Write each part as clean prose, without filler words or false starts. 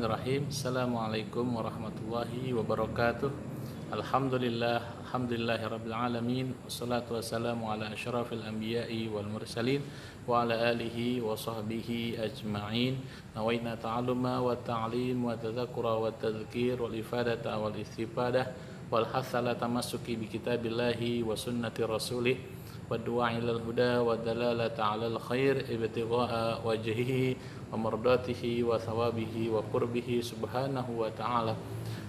Bismillahirrahmanirrahim. Assalamualaikum warahmatullahi wabarakatuh. Alhamdulillahirabbil alamin. Wassalatu wassalamu ala asyrafil anbiya'i wal mursalin wa ala alihi wa sahbihi ajma'in. Nawaina ta'alluma wa ta'lim wa tadzakkura wa tadhkir wal ifadata wal istifadah wal hasala tamassuki bi kitabillahi wa sunnati rasulih wa du'a ilal huda wa dalalata 'alal khair ibtigha'a wajhihi wa mardatihi wa thawabihi wa qurbihi subhanahu wa ta'ala.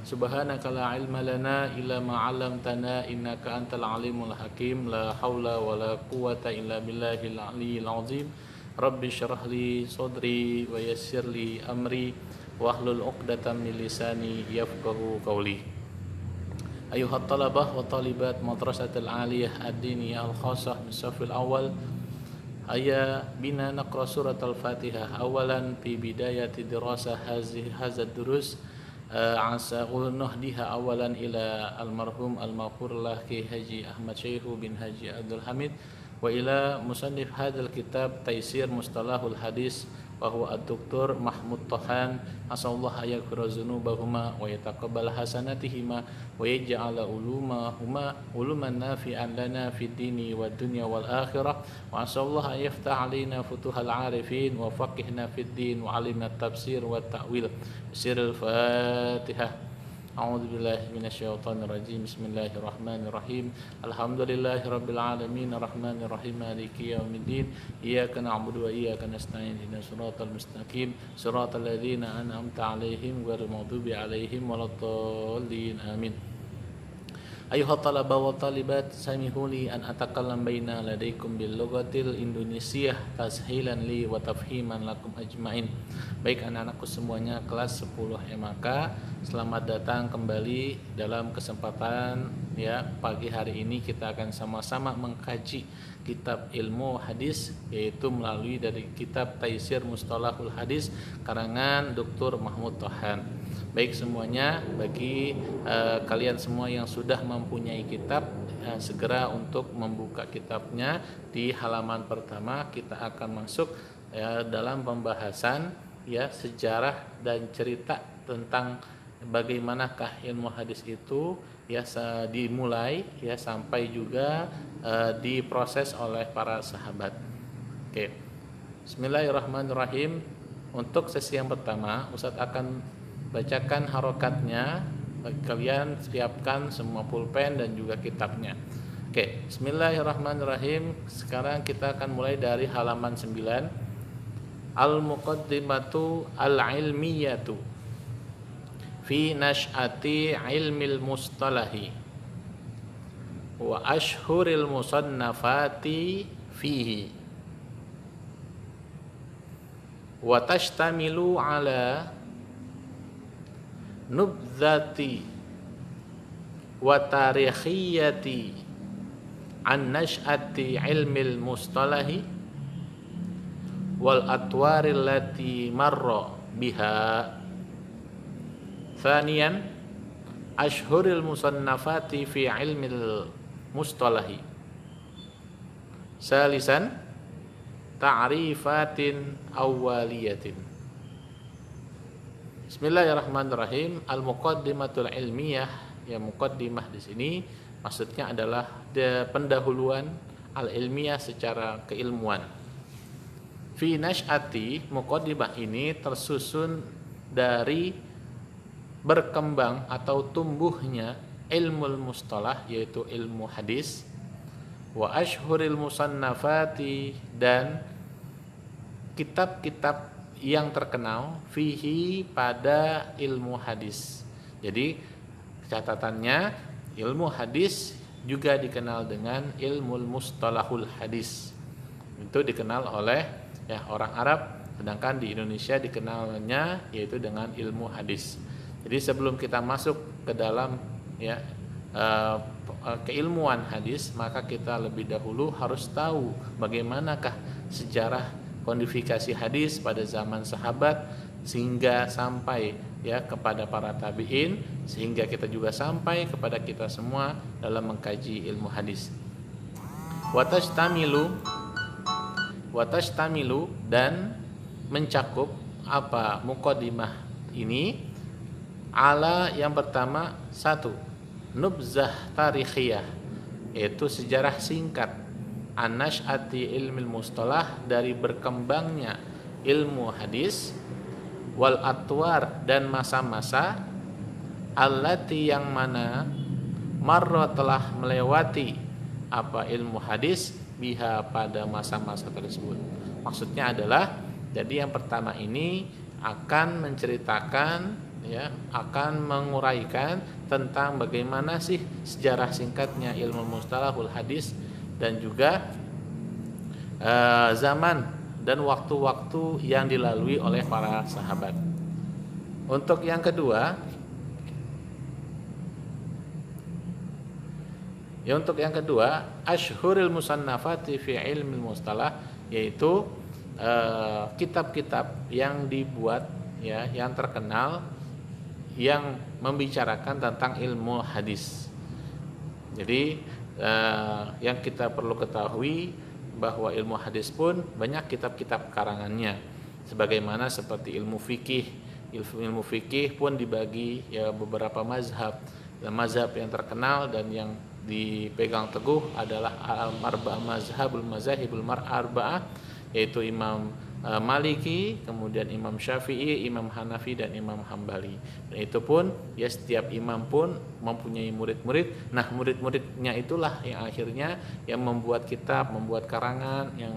Subhanaka la ilma lana illa ma 'allamtana innaka antal alimul hakim. La haula wa la quwwata illa billahil aliyyil azim. Rabbi shrah li sadri wa yassir li amri wahlul 'uqdatam min lisani yafqahu qawli. Ayuhat talabah wa talibat madrasatil aliyah ad-diniyah al-khassah min safil awal. Haya bina naqra surat al-Fatihah awalan fi bidayati dirasah hazad durus asa nuhdiha awalan ila almarhum al-maghfurlah Ki Haji Ahmad Syaihu bin Haji Abdul Hamid wa ila musannif hadzal kitab Taisir Mustalahul Hadis wa huwa ad-Doktor Mahmud Tohan. Asallallahu ayaghfira dzunubahuma wa yataqabbal hasanatihima wa yaj'ala ulumahuma uluman nafi'an lana fid dini wad dunya wal akhirah. Wa asallallahu ayaftah alaina futuhal arifin wa faqihna fid din wa alimna tafsir wa ta'wil. Sirrul Fatihah. A'udzu billahi minasyaitonir rajim. Bismillahirrahmanirrahim. Alhamdulillahirabbil alamin arrahmanir rahim maliki yaumiddin. Iyyaka na'budu wa iyyaka nasta'in. Ihdinas siratal mustaqim. Siratal ladzina an'amta 'alaihim ghairil maghdubi 'alaihim waladdallin. Amin. Ayuhat talaba wa talibat samihuli an atakallam baina ladaikum bil lughatil indonesiah tashilan li wa tafhiman lakum ajmain. Baik anak-anakku semuanya kelas 10 MAK, selamat datang kembali dalam kesempatan pagi hari ini. Kita akan sama-sama mengkaji kitab ilmu hadis, yaitu melalui dari kitab Taisir Mustalahul Hadis karangan Dr. Mahmud Tohan. Baik semuanya, bagi kalian semua yang sudah mempunyai kitab, segera untuk membuka kitabnya. Di halaman pertama kita akan masuk dalam pembahasan sejarah dan cerita tentang bagaimanakah ilmu hadis itu dimulai sampai juga diproses oleh para sahabat. Oke. Bismillahirrahmanirrahim. Untuk sesi yang pertama, Ustadz akan bacakan harokatnya. Bagi kalian siapkan semua pulpen dan juga kitabnya. Oke, bismillahirrahmanirrahim. Sekarang kita akan mulai dari halaman 9. Al-muqaddimatu al-ilmiyatu fi nash'ati ilmil mustalahi wa ashhuril musannafati fihi wa tashtamilu ala nubzati wa tarikhiyati an nash'ati ilmil mustalahi wal atwaril lati marra biha. Thaniyan ashhuril musannafati fi ilmil mustalahi. Salisan ta'rifatin awwaliyatin. Bismillahirrahmanirrahim. Al-muqaddimatul ilmiyah, muqaddimah di sini maksudnya adalah pendahuluan al-ilmiyah secara keilmuan. Fi nash'ati, muqaddimah ini tersusun dari berkembang atau tumbuhnya ilmul mustalah, yaitu ilmu hadis, wa ashhuril musannafati, dan kitab-kitab yang terkenal fihi pada ilmu hadis. Jadi catatannya, ilmu hadis juga dikenal dengan ilmu mustalahul hadis. Itu dikenal oleh orang Arab, sedangkan di Indonesia dikenalnya yaitu dengan ilmu hadis. Jadi sebelum kita masuk ke dalam keilmuan hadis, maka kita lebih dahulu harus tahu bagaimanakah sejarah kodifikasi hadis pada zaman sahabat sehingga sampai kepada para tabi'in, sehingga kita juga sampai kepada kita semua dalam mengkaji ilmu hadis. Watastamilu dan mencakup apa muqaddimah ini ala yang pertama satu, nubzah tarikhiyah, yaitu sejarah singkat an-nash'ati ilmil mustalah, dari berkembangnya ilmu hadis, wal atwar, dan masa-masa, allati yang mana marra telah melewati apa ilmu hadis biha pada masa-masa tersebut. Maksudnya adalah jadi yang pertama ini akan menceritakan ya, akan menguraikan tentang bagaimana sih sejarah singkatnya ilmu mustalahul hadis dan juga zaman dan waktu-waktu yang dilalui oleh para sahabat. Untuk yang kedua, asyhurul musannafati fi ilmi mustalah, yaitu kitab-kitab yang dibuat ya, yang terkenal yang membicarakan tentang ilmu hadis. Jadi yang kita perlu ketahui bahwa ilmu hadis pun banyak kitab-kitab karangannya, sebagaimana seperti ilmu fikih. Ilmu fikih pun dibagi ya beberapa mazhab. Mazhab yang terkenal dan yang dipegang teguh adalah mazhabul arba'ah, yaitu Imam Maliki, kemudian Imam Syafi'i, Imam Hanafi, dan Imam Hambali. Dan itu pun ya setiap imam pun mempunyai murid-murid. Nah, murid-muridnya itulah yang akhirnya yang membuat kitab, membuat karangan yang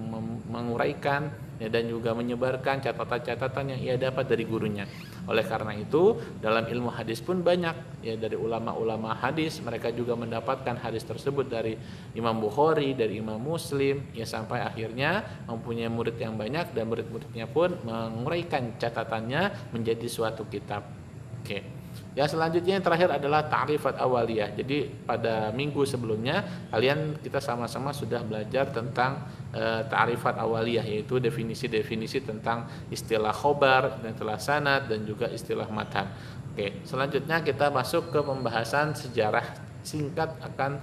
menguraikan ya, dan juga menyebarkan catatan-catatan yang ia dapat dari gurunya. Oleh karena itu, dalam ilmu hadis pun banyak ya, dari ulama-ulama hadis, mereka juga mendapatkan hadis tersebut dari Imam Bukhari, dari Imam Muslim, ya sampai akhirnya mempunyai murid yang banyak dan murid-muridnya pun menguraikan catatannya menjadi suatu kitab. Oke. Ya, selanjutnya yang terakhir adalah ta'rifat awaliyah. Jadi pada minggu sebelumnya kita sama-sama sudah belajar tentang ta'rifat awaliyah, yaitu definisi-definisi tentang istilah khobar, istilah sanad, dan juga istilah matan. Oke, selanjutnya kita masuk ke pembahasan sejarah singkat akan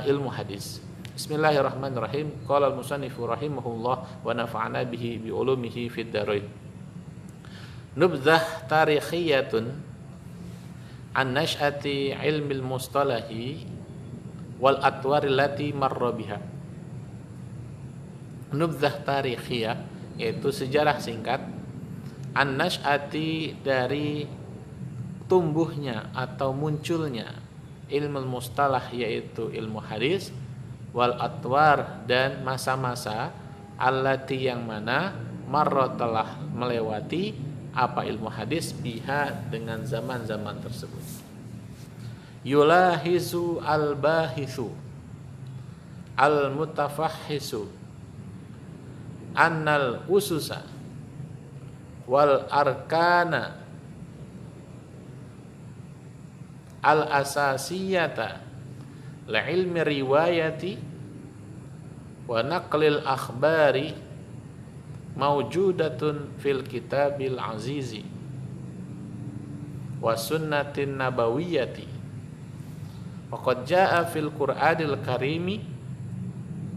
ilmu hadis. Bismillahirrahmanirrahim. Qala al-musannifu rahimahullah wa nafa'ana bihi bi ulumihi fid dharain. Nubzah tarikhiyatun an nash'ati ilmil mustalahi wal atwaril lati marra biha. Nubzah tarikhiyah, yaitu sejarah singkat, an nash'ati, dari tumbuhnya atau munculnya ilmu mustalah, yaitu ilmu hadis, wal atwar, dan masa-masa, allati yang mana marra telah melewati apa ilmu hadis biha dengan zaman-zaman tersebut. Yulahizu al-bahithu al-mutafahhisu annal ususa wal arkana al-asasiyata li'ilmi riwayati wa naqlil akhbari maujudatun fil kitabil azizi wa sunnatin nabawiyyati wa qad jaa fil qur'anil karimi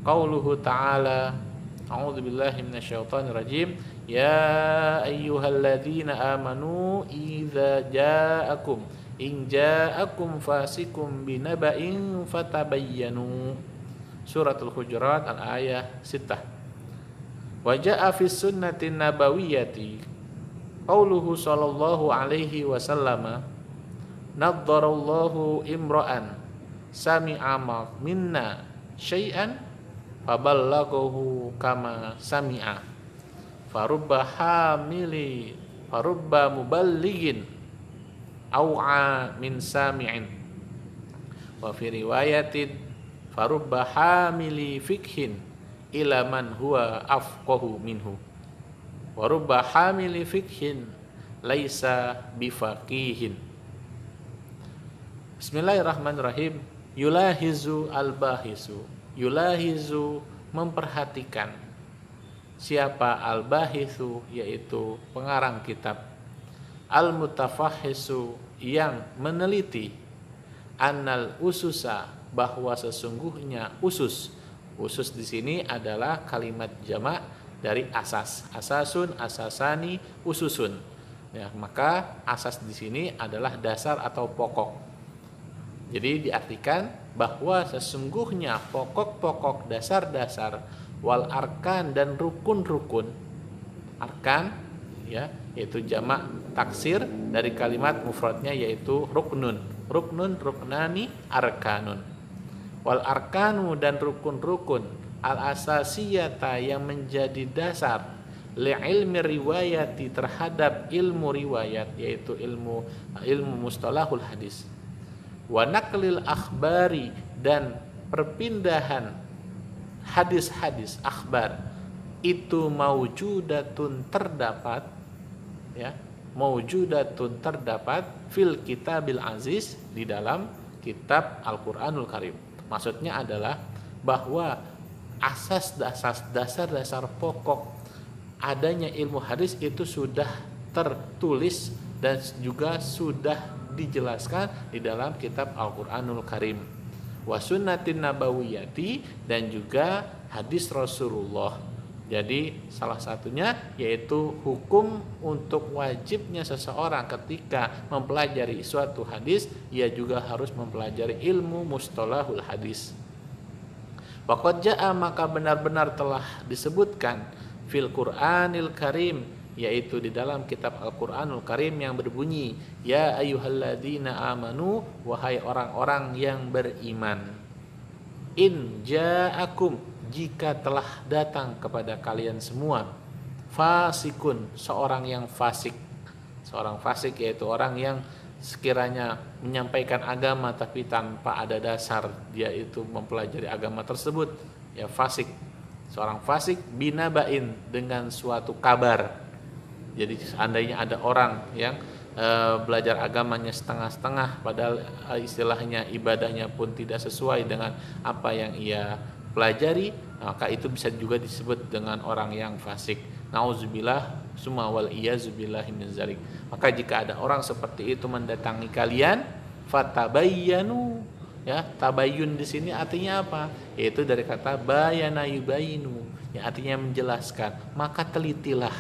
qauluhu ta'ala a'udzu billahi minasyaitonir rajim ya ayyuhalladzina amanu idza ja'akum fasikum binaba'in fatabayyanu. Suratul Hujurat al-ayah 6. Wa jaa fis sunnatin nabawiyyati qauluhu sallallahu alaihi wasallam naddarallahu imra'an sami'a minna syai'an faballaghahu kama sami'a farubba muballighin au'a min sami'in wa fi riwayatin farubba hamili fikhin ila man huwa afqahu minhu wa rubba hamili fikhin laisa bifaqihin. Bismillahirrahmanirrahim. Yulahizu al-bahisu. Yulahizu, memperhatikan. Siapa al-bahisu? Yaitu pengarang kitab. Al-mutafahhisu, yang meneliti. Annal ususa, bahwa sesungguhnya usus. Usus di sini adalah kalimat jamak dari asas. Asasun, asasani, ususun. Ya, maka asas di sini adalah dasar atau pokok. Jadi diartikan bahwa sesungguhnya pokok-pokok dasar-dasar wal arkan dan rukun-rukun. Arkan ya, yaitu jamak taksir dari kalimat mufradnya yaitu ruknun. Ruknun, ruknani, arkanun. Wal arkanu dan rukun-rukun al asasiyata yang menjadi dasar li'ilmi riwayati terhadap ilmu riwayat yaitu ilmu mustalahul hadis wa naqlil akhbari dan perpindahan hadis-hadis akhbar itu maujudatun terdapat ya maujudatun terdapat fil kitabil aziz di dalam kitab Al-Qur'anul Karim. Maksudnya adalah bahwa dasar-dasar pokok adanya ilmu hadis itu sudah tertulis dan juga sudah dijelaskan di dalam kitab Al-Qur'anul Karim. Wa sunnatin nabawiyati dan juga hadis Rasulullah. Jadi salah satunya yaitu hukum untuk wajibnya seseorang ketika mempelajari suatu hadis, ia juga harus mempelajari ilmu mustalahul hadis. Waqad jaa maka benar-benar telah disebutkan fil Qur'anil Karim yaitu di dalam kitab Al-Qur'anul Karim yang berbunyi ya ayyuhalladzina amanu wahai orang-orang yang beriman in ja'akum jika telah datang kepada kalian semua fasikun seorang yang fasik yaitu orang yang sekiranya menyampaikan agama tapi tanpa ada dasar dia itu mempelajari agama tersebut ya fasik. Seorang fasik binabain dengan suatu kabar. Jadi seandainya ada orang yang belajar agamanya setengah-setengah padahal istilahnya ibadahnya pun tidak sesuai dengan apa yang ia pelajari, maka itu bisa juga disebut dengan orang yang fasik. Nauzubillah summa wal iyazubillahi min zalik. Maka jika ada orang seperti itu mendatangi kalian, fatabayyanu. Ya, tabayyun di sini artinya apa? Yaitu dari kata bayana yubayinu, yang artinya menjelaskan. Maka telitilah.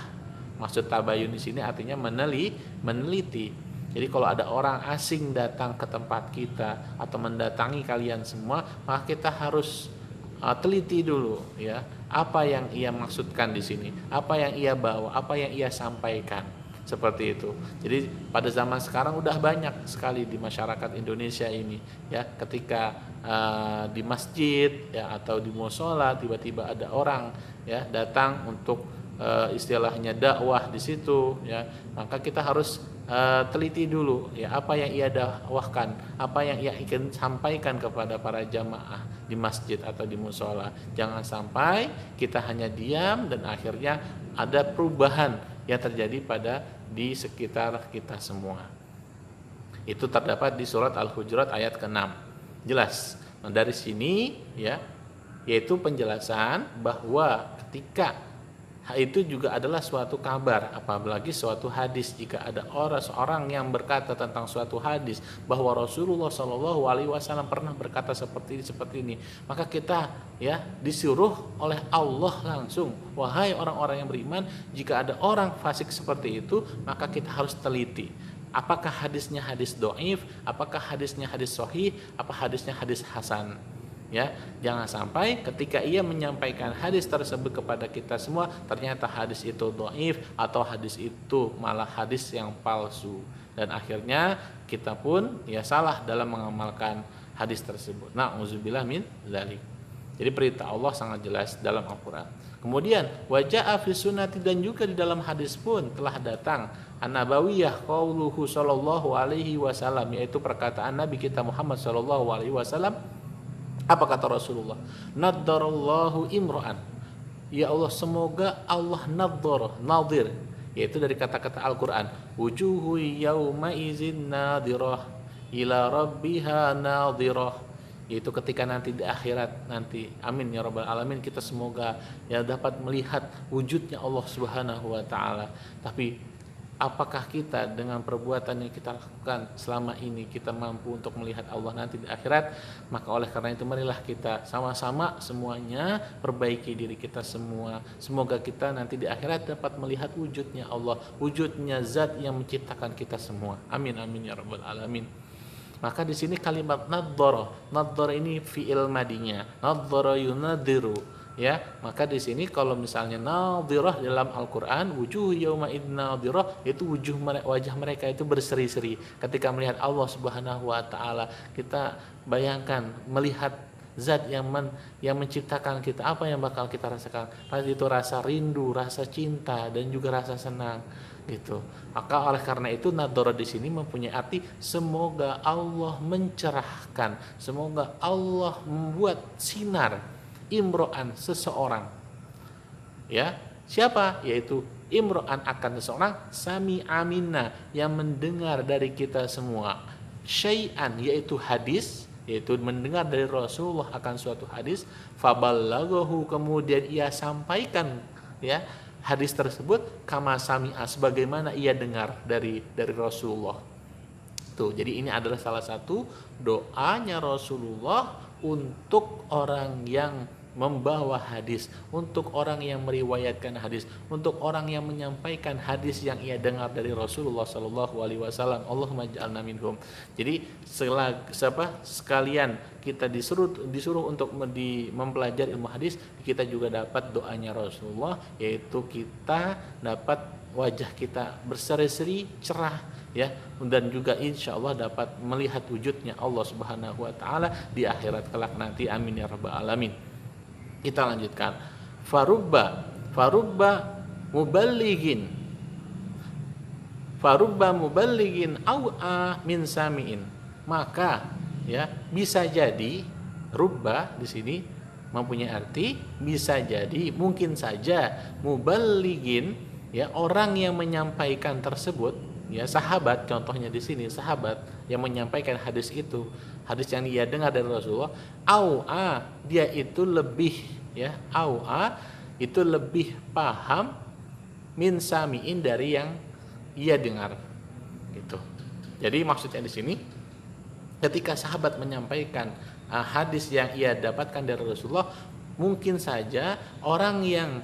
Maksud tabayyun di sini artinya meneliti. Jadi kalau ada orang asing datang ke tempat kita atau mendatangi kalian semua, maka kita harus teliti dulu ya, apa yang ia maksudkan di sini, apa yang ia bawa, apa yang ia sampaikan. Seperti itu. Jadi pada zaman sekarang udah banyak sekali di masyarakat Indonesia ini ya, ketika di masjid ya atau di mushola tiba-tiba ada orang ya datang untuk istilahnya dakwah di situ ya, maka kita harus teliti dulu ya apa yang ia dakwahkan, apa yang ia ingin sampaikan kepada para jamaah di masjid atau di mushola. Jangan sampai kita hanya diam dan akhirnya ada perubahan yang terjadi di sekitar kita semua. Itu terdapat di surat Al-Hujurat ayat ke-6. Jelas. Nah, dari sini ya, yaitu penjelasan bahwa ketika itu juga adalah suatu kabar, apalagi suatu hadis. Jika ada seorang yang berkata tentang suatu hadis bahwa Rasulullah SAW pernah berkata seperti ini, maka kita ya disuruh oleh Allah langsung, wahai orang-orang yang beriman, jika ada orang fasik seperti itu, maka kita harus teliti. Apakah hadisnya hadis dhaif, apakah hadisnya hadis sahih, apa hadisnya hadis hasan. Ya, jangan sampai ketika ia menyampaikan hadis tersebut kepada kita semua ternyata hadis itu dhaif atau hadis itu malah hadis yang palsu dan akhirnya kita pun ya salah dalam mengamalkan hadis tersebut. Na'udzubillah min dzalik. Jadi perintah Allah sangat jelas dalam Al-Qur'an. Kemudian waja'a fi sunnati dan juga di dalam hadis pun telah datang an-nabawiyah qauluhu sallallahu alaihi wasallam, yaitu perkataan Nabi kita Muhammad sallallahu alaihi wasallam. Apa kata Rasulullah? Naddarallahu imra'an. Ya Allah, semoga Allah nadir, yaitu dari kata-kata Al-Qur'an. Wujuhu yauma izin nadirah ila rabbiha nadirah. Yaitu ketika nanti di akhirat nanti, amin ya rabbal alamin, kita semoga ya dapat melihat wujudnya Allah Subhanahu wa taala. Tapi apakah kita dengan perbuatan yang kita lakukan selama ini kita mampu untuk melihat Allah nanti di akhirat. Maka oleh karena itu marilah kita sama-sama semuanya perbaiki diri kita semua. Semoga kita nanti di akhirat dapat melihat wujudnya Allah, wujudnya zat yang menciptakan kita semua. Amin amin ya rabbal alamin. Maka di sini kalimat nadzara ini fi'il madinya, nadzara yunadiru. Ya, maka di sini kalau misalnya nadhirah dalam Al-Qur'an, wujuh yauma idzin nadhirah, itu wajah mereka itu berseri-seri ketika melihat Allah Subhanahu wa taala. Kita bayangkan melihat zat yang menciptakan kita, apa yang bakal kita rasakan? Pasti itu rasa rindu, rasa cinta dan juga rasa senang gitu. Maka oleh karena itu nadhara di sini mempunyai arti semoga Allah mencerahkan, semoga Allah membuat sinar imro'an seseorang, ya siapa, yaitu imro'an akan seseorang sami aminna yang mendengar dari kita semua, syai'an yaitu hadis, yaitu mendengar dari Rasulullah akan suatu hadis, faballaghahu kemudian ia sampaikan ya hadis tersebut kama sami'a sebagaimana ia dengar dari Rasulullah. Tuh, jadi ini adalah salah satu doanya Rasulullah untuk orang yang membawa hadis, untuk orang yang meriwayatkan hadis, untuk orang yang menyampaikan hadis yang ia dengar dari Rasulullah Shallallahu Alaihi Wasallam. Allahumma ja'alna minhum. Jadi sekalian kita disuruh untuk mempelajari ilmu hadis, kita juga dapat doanya Rasulullah, yaitu kita dapat wajah kita berseri-seri cerah ya, dan juga insya Allah dapat melihat wujudnya Allah Subhanahu Wa Taala di akhirat kelak nanti. Amin ya rabbal alamin. Kita lanjutkan. Farubba muballighin au'a min sami'in. Maka ya bisa jadi rubba di sini mempunyai arti bisa jadi, mungkin saja muballighin ya orang yang menyampaikan tersebut ya, sahabat contohnya di sini, sahabat yang menyampaikan hadis itu, hadis yang dia dengar dari Rasulullah, au'a dia itu lebih ya, au'a itu lebih paham min sami'in dari yang ia dengar gitu. Jadi maksudnya di sini ketika sahabat menyampaikan hadis yang ia dapatkan dari Rasulullah, mungkin saja orang yang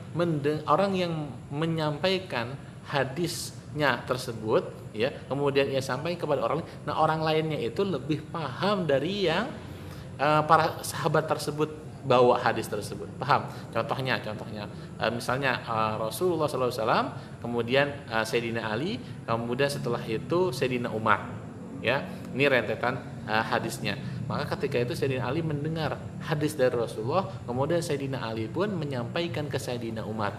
menyampaikan hadisnya tersebut ya, kemudian ia sampaikan kepada orang lain. Nah, orang lainnya itu lebih paham dari yang para sahabat tersebut bawa hadis tersebut. Paham? Contohnya misalnya Rasulullah SAW, kemudian Sayyidina Ali, kemudian setelah itu Sayyidina Umar. Ya, ini rentetan hadisnya. Maka ketika itu Sayyidina Ali mendengar hadis dari Rasulullah, kemudian Sayyidina Ali pun menyampaikan ke Sayyidina Umar.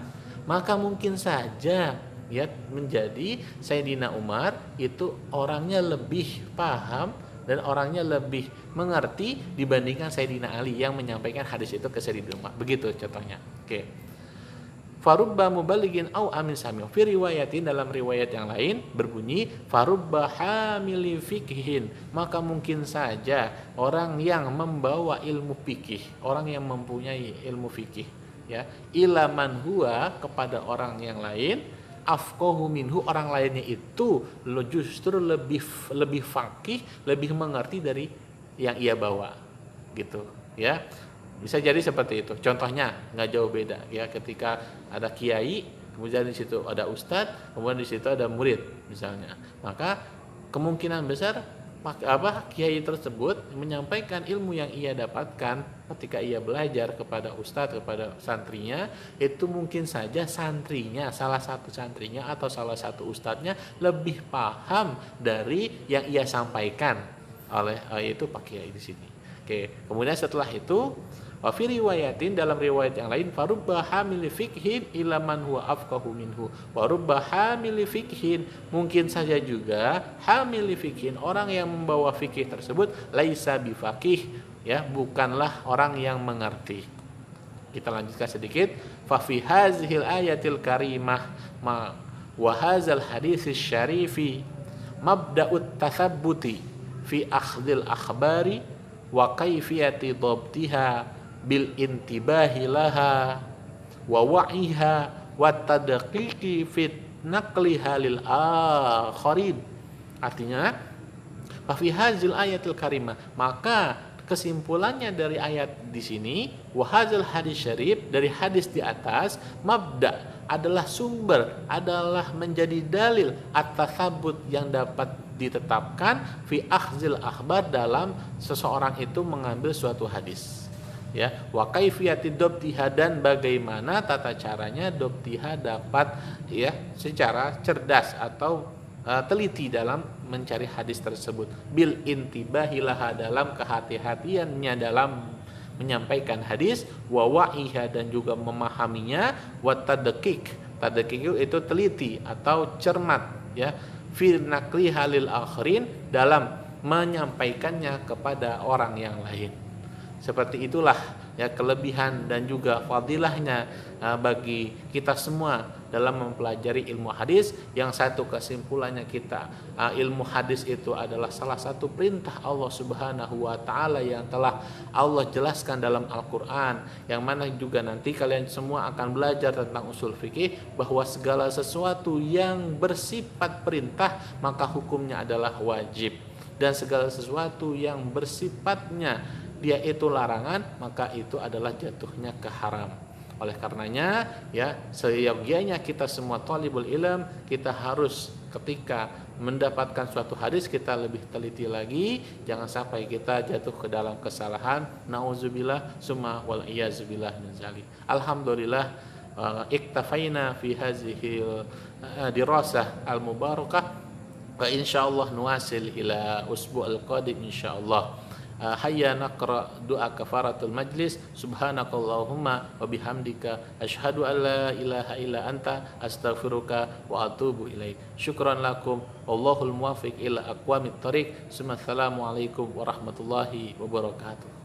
Maka mungkin saja ya menjadi Sayyidina Umar itu orangnya lebih paham dan orangnya lebih mengerti dibandingkan Sayyidina Ali yang menyampaikan hadis itu ke Sayyidina Umar. Begitu contohnya. Oke. Farubba mubalighin au amin sami'. Fi riwayatin, dalam riwayat yang lain berbunyi farubba hamili fikhin. Maka mungkin saja orang yang membawa ilmu fikih, orang yang mempunyai ilmu fikih ya, ila man huwa kepada orang yang lain, afqahu minhu orang lainnya itu justru lebih faqih, lebih mengerti dari yang ia bawa gitu ya. Bisa jadi seperti itu. Contohnya nggak jauh beda ya, ketika ada kiai, kemudian di situ ada ustadz, kemudian di situ ada murid misalnya. Maka kemungkinan besar kiai tersebut menyampaikan ilmu yang ia dapatkan ketika ia belajar kepada ustadz, kepada santrinya, itu mungkin saja santrinya, salah satu santrinya atau salah satu ustadznya lebih paham dari yang ia sampaikan oleh itu pak kiai di sini. Oke, kemudian setelah itu wa fi riwayatin, dalam riwayat yang lain, farubba hamili fikhin ila man huwa afqahu minhu. Wa rubba hamili fikhin, mungkin saja juga hamili fikhin orang yang membawa fikih tersebut laisa bifaqih ya, bukanlah orang yang mengerti. Kita lanjutkan sedikit. Fa fi hazihil ayatil karimah wa hadzal haditsis syarifi mabda'ut tathabbuti fi akhdhil akhbari wa kaifiyati dhabtiha bil intibahi laha wa wa'iha wa tadqiqi fit naqliha lil akharin. Artinya, fa fi hadzal ayatil karimah, maka kesimpulannya dari ayat di sini, wa hadzal hadis syarif, dari hadis di atas, mabda adalah sumber, adalah menjadi dalil at-tatsabbut yang dapat ditetapkan fi akhzil akhbar, dalam seseorang itu mengambil suatu hadis. Ya, wa kaifiyati dobtiha, dan bagaimana tata caranya dobtiha dapat ya secara cerdas atau teliti dalam mencari hadis tersebut, bil intibahilaha, dalam kehati-hatiannya dalam menyampaikan hadis, wa wa'iha, dan juga memahaminya, wa tadqiq itu teliti atau cermat ya, fi naqliha lil akhirin, dalam menyampaikannya kepada orang yang lain. Seperti itulah ya kelebihan dan juga fadilahnya bagi kita semua dalam mempelajari ilmu hadis. Yang satu kesimpulannya kita, ilmu hadis itu adalah salah satu perintah Allah Subhanahu wa taala yang telah Allah jelaskan dalam Al-Qur'an, yang mana juga nanti kalian semua akan belajar tentang usul fikih, bahwa segala sesuatu yang bersifat perintah maka hukumnya adalah wajib, dan segala sesuatu yang bersifatnya dia itu larangan maka itu adalah jatuhnya ke haram. Oleh karenanya ya, seyogianya kita semua thalibul ilm, kita harus ketika mendapatkan suatu hadis kita lebih teliti lagi, jangan sampai kita jatuh ke dalam kesalahan, nauzubillah summa wal iyazubillah min zalik. Alhamdulillah, iktafaina fi hazihi dirasah al mubarakah, wa insyaallah nuwasil ila usbu'al qadim insyaallah. Hayya naqra doa kafaratul majlis. Subhanakallahumma wa bihamdika asyhadu an la ilaha illa anta astaghfiruka wa atubu ilaik. Syukran lakum, wallahul muwaffiq ila aqwamit thariq. Assalamualaikum warahmatullahi wabarakatuh.